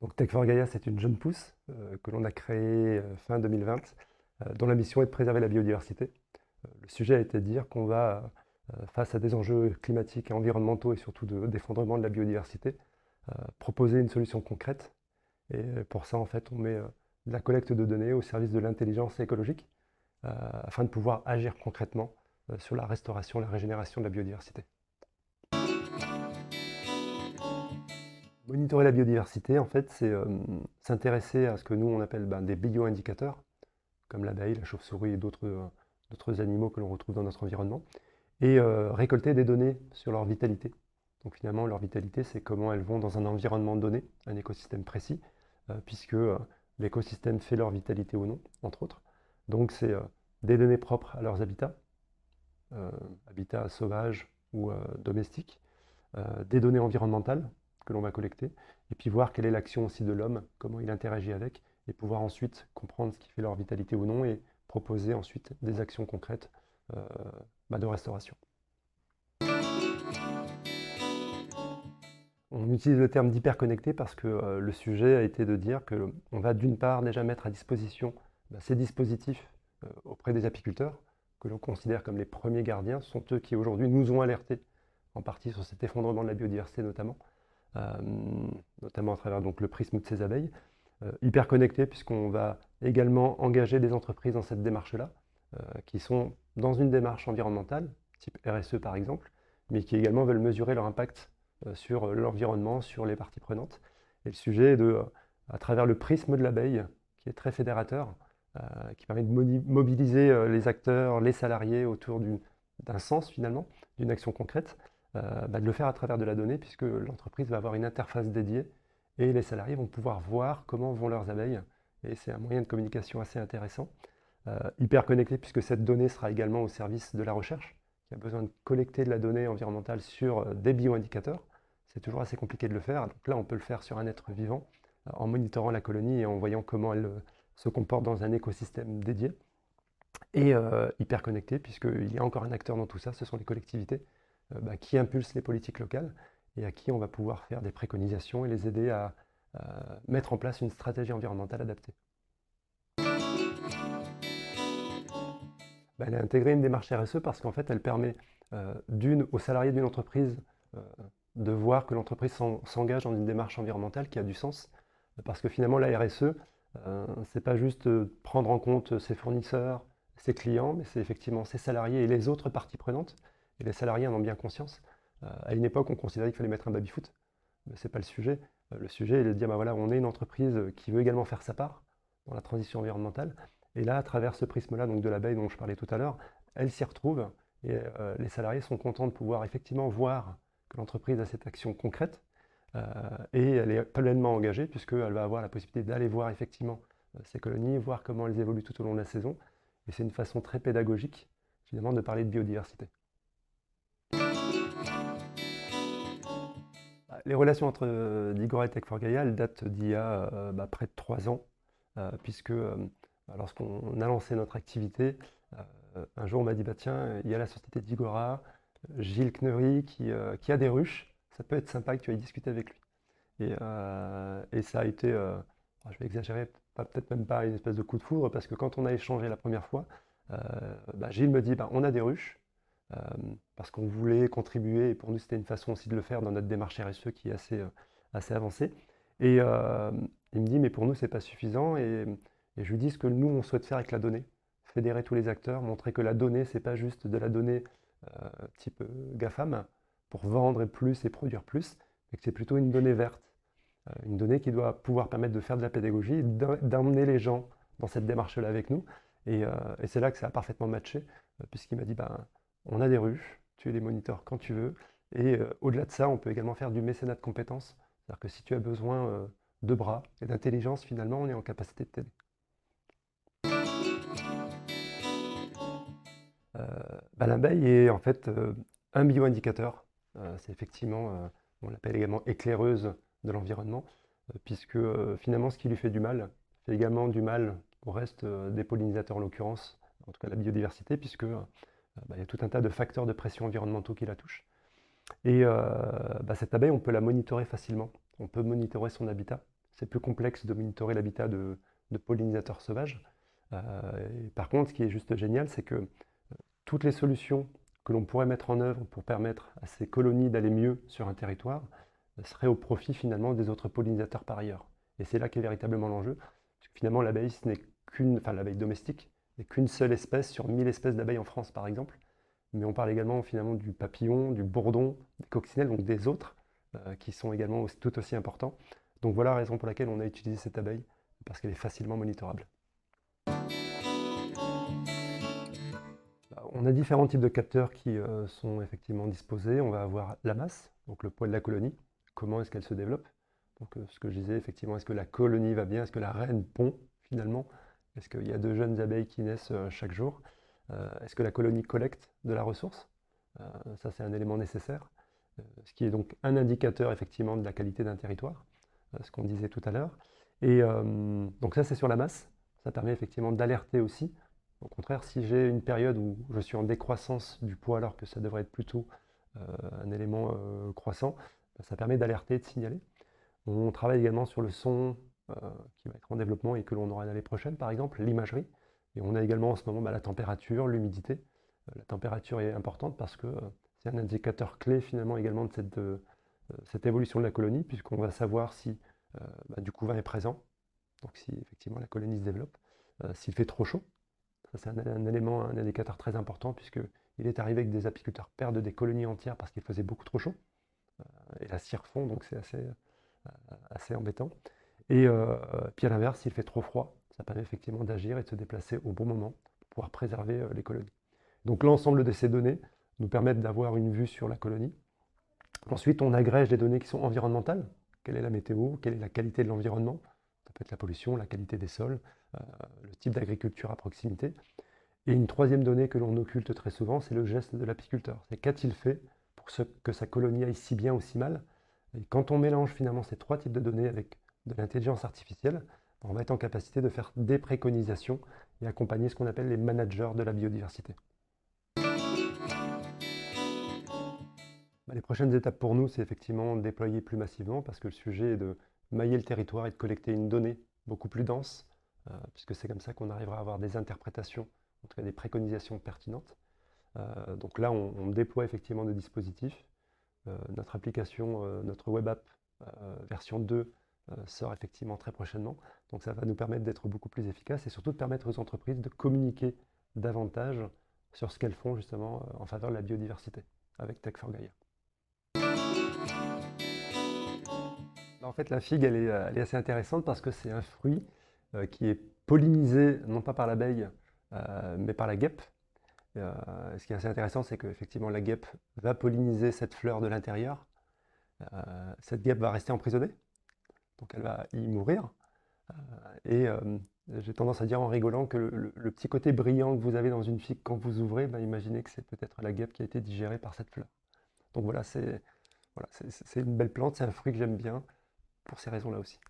Donc Tech4Gaia, c'est une jeune pousse que l'on a créée fin 2020, dont la mission est de préserver la biodiversité. Le sujet a été de dire qu'on va, face à des enjeux climatiques et environnementaux et surtout d'effondrement de la biodiversité, proposer une solution concrète. Et pour ça, en fait, on met de la collecte de données au service de l'intelligence écologique afin de pouvoir agir concrètement sur la restauration, la régénération de la biodiversité. Monitorer la biodiversité, en fait, c'est s'intéresser à ce que nous, on appelle des bioindicateurs, comme l'abeille, la chauve-souris et d'autres animaux que l'on retrouve dans notre environnement, et récolter des données sur leur vitalité. Donc finalement, leur vitalité, c'est comment elles vont dans un environnement donné, un écosystème précis, puisque l'écosystème fait leur vitalité ou non, entre autres. Donc c'est des données propres à leurs habitats, habitats sauvages ou domestiques, des données environnementales que l'on va collecter, et puis voir quelle est l'action aussi de l'homme, comment il interagit avec, et pouvoir ensuite comprendre ce qui fait leur vitalité ou non, et proposer ensuite des actions concrètes de restauration. On utilise le terme d'hyperconnecté parce que le sujet a été de dire qu'on va d'une part déjà mettre à disposition ces dispositifs auprès des apiculteurs, que l'on considère comme les premiers gardiens. Ce sont eux qui aujourd'hui nous ont alertés, en partie sur cet effondrement de la biodiversité notamment à travers donc, le prisme de ces abeilles. Hyperconnecté puisqu'on va également engager des entreprises dans cette démarche-là, qui sont dans une démarche environnementale, type RSE par exemple, mais qui également veulent mesurer leur impact sur l'environnement, sur les parties prenantes. Et le sujet est de, à travers le prisme de l'abeille, qui est très fédérateur, qui permet de mobiliser les acteurs, les salariés autour d'un sens finalement, d'une action concrète, de le faire à travers de la donnée, puisque l'entreprise va avoir une interface dédiée et les salariés vont pouvoir voir comment vont leurs abeilles. Et c'est un moyen de communication assez intéressant. Hyper connecté, puisque cette donnée sera également au service de la recherche, qui a besoin de collecter de la donnée environnementale sur des bioindicateurs. C'est toujours assez compliqué de le faire. Donc là, on peut le faire sur un être vivant, en monitorant la colonie et en voyant comment elle se comporte dans un écosystème dédié. Et hyper connecté, puisqu'il y a encore un acteur dans tout ça, ce sont les collectivités qui impulsent les politiques locales et à qui on va pouvoir faire des préconisations et les aider à mettre en place une stratégie environnementale adaptée. Elle a intégré une démarche RSE parce qu'en fait, elle permet aux salariés d'une entreprise de voir que l'entreprise s'engage dans une démarche environnementale qui a du sens. Parce que finalement, la RSE, c'est pas juste prendre en compte ses fournisseurs, ses clients, mais c'est effectivement ses salariés et les autres parties prenantes. Et les salariés en ont bien conscience. À une époque, on considérait qu'il fallait mettre un baby-foot, mais ce n'est pas le sujet. Le sujet est de dire, voilà, on est une entreprise qui veut également faire sa part dans la transition environnementale. Et là, à travers ce prisme-là, donc de l'abeille dont je parlais tout à l'heure, elle s'y retrouve et les salariés sont contents de pouvoir effectivement voir que l'entreprise a cette action concrète et elle est pleinement engagée puisqu'elle va avoir la possibilité d'aller voir effectivement ces colonies, voir comment elles évoluent tout au long de la saison. Et c'est une façon très pédagogique finalement de parler de biodiversité. Les relations entre Digora et Tech4Gaia, elles datent d'il y a près de 3 ans, puisque lorsqu'on a lancé notre activité, un jour on m'a dit tiens, il y a la société Digora, Gilles Kneury qui a des ruches, ça peut être sympa que tu ailles discuter avec lui. Et ça a été, je vais exagérer, peut-être même pas une espèce de coup de foudre, parce que quand on a échangé la première fois, Gilles me dit on a des ruches, parce qu'on voulait contribuer, et pour nous c'était une façon aussi de le faire dans notre démarche RSE qui est assez avancée. Et il me dit, mais pour nous c'est pas suffisant, et je lui dis ce que nous on souhaite faire avec la donnée, fédérer tous les acteurs, montrer que la donnée c'est pas juste de la donnée type GAFAM, pour vendre plus et produire plus, mais que c'est plutôt une donnée verte, une donnée qui doit pouvoir permettre de faire de la pédagogie, d'emmener les gens dans cette démarche-là avec nous, et c'est là que ça a parfaitement matché, puisqu'il m'a dit, on a des ruches, tu les moniteurs quand tu veux. Et au-delà de ça, on peut également faire du mécénat de compétences. C'est-à-dire que si tu as besoin de bras et d'intelligence, finalement, on est en capacité de t'aider. L'abeille est en fait un bioindicateur. C'est effectivement, on l'appelle également éclaireuse de l'environnement, puisque finalement, ce qui lui fait du mal, fait également du mal au reste des pollinisateurs en l'occurrence, en tout cas la biodiversité, puisque il y a tout un tas de facteurs de pression environnementaux qui la touchent. Et cette abeille, on peut la monitorer facilement. On peut monitorer son habitat. c'est plus complexe de monitorer l'habitat de pollinisateurs sauvages. Et par contre, ce qui est juste génial, c'est que toutes les solutions que l'on pourrait mettre en œuvre pour permettre à ces colonies d'aller mieux sur un territoire seraient au profit finalement des autres pollinisateurs par ailleurs. Et c'est là qu'est véritablement l'enjeu, parce que finalement l'abeille, ce n'est qu'une, enfin l'abeille domestique, n'est qu'une seule espèce sur 1000 espèces d'abeilles en France par exemple. Mais on parle également finalement du papillon, du bourdon, des coccinelles, donc des autres, qui sont également tout aussi importants. Donc voilà la raison pour laquelle on a utilisé cette abeille, parce qu'elle est facilement monitorable. On a différents types de capteurs qui sont effectivement disposés. On va avoir la masse, donc le poids de la colonie, comment est-ce qu'elle se développe. Donc ce que je disais, effectivement, est-ce que la colonie va bien, est-ce que la reine pond finalement, est-ce qu'il y a de jeunes abeilles qui naissent chaque jour, est-ce que la colonie collecte de la ressource, ça c'est un élément nécessaire, ce qui est donc un indicateur effectivement de la qualité d'un territoire, ce qu'on disait tout à l'heure. Et donc ça c'est sur la masse, ça permet effectivement d'alerter aussi. Au contraire, si j'ai une période où je suis en décroissance du poids alors que ça devrait être plutôt un élément croissant, ça permet d'alerter et de signaler. On travaille également sur le son qui va être en développement et que l'on aura l'année prochaine, par exemple, l'imagerie. Et on a également en ce moment la température, l'humidité. La température est importante parce que c'est un indicateur clé finalement également de cette évolution de la colonie, puisqu'on va savoir si du couvain est présent, donc si effectivement la colonie se développe, s'il fait trop chaud. Ça, c'est un élément, un indicateur très important, puisqu'il est arrivé que des apiculteurs perdent des colonies entières parce qu'il faisait beaucoup trop chaud. Et la cire fond, donc c'est assez embêtant. Et puis à l'inverse, s'il fait trop froid, ça permet effectivement d'agir et de se déplacer au bon moment pour pouvoir préserver les colonies. Donc l'ensemble de ces données nous permettent d'avoir une vue sur la colonie. Ensuite, on agrège des données qui sont environnementales. Quelle est la météo? Quelle est la qualité de l'environnement? Ça peut être la pollution, la qualité des sols, le type d'agriculture à proximité. Et une troisième donnée que l'on occulte très souvent, c'est le geste de l'apiculteur. C'est qu'a-t-il fait pour que sa colonie aille si bien ou si mal? Et quand on mélange finalement ces trois types de données avec de l'intelligence artificielle, on va être en capacité de faire des préconisations et accompagner ce qu'on appelle les managers de la biodiversité. Les prochaines étapes pour nous, c'est effectivement déployer plus massivement, parce que le sujet est de mailler le territoire et de collecter une donnée beaucoup plus dense, puisque c'est comme ça qu'on arrivera à avoir des interprétations, en tout cas des préconisations pertinentes. Donc là, on déploie effectivement des dispositifs. Notre application, notre web app version 2 sort effectivement très prochainement. Donc ça va nous permettre d'être beaucoup plus efficaces et surtout de permettre aux entreprises de communiquer davantage sur ce qu'elles font justement en faveur de la biodiversité avec Tech4Gaia. En fait, la figue, elle est assez intéressante parce que c'est un fruit qui est pollinisé, non pas par l'abeille, mais par la guêpe. Ce qui est assez intéressant, c'est qu'effectivement, la guêpe va polliniser cette fleur de l'intérieur. Cette guêpe va rester emprisonnée, donc elle va y mourir. Et j'ai tendance à dire en rigolant que le petit côté brillant que vous avez dans une figue quand vous ouvrez, imaginez que c'est peut-être la guêpe qui a été digérée par cette fleur. Donc voilà, c'est une belle plante, c'est un fruit que j'aime bien, pour ces raisons-là aussi.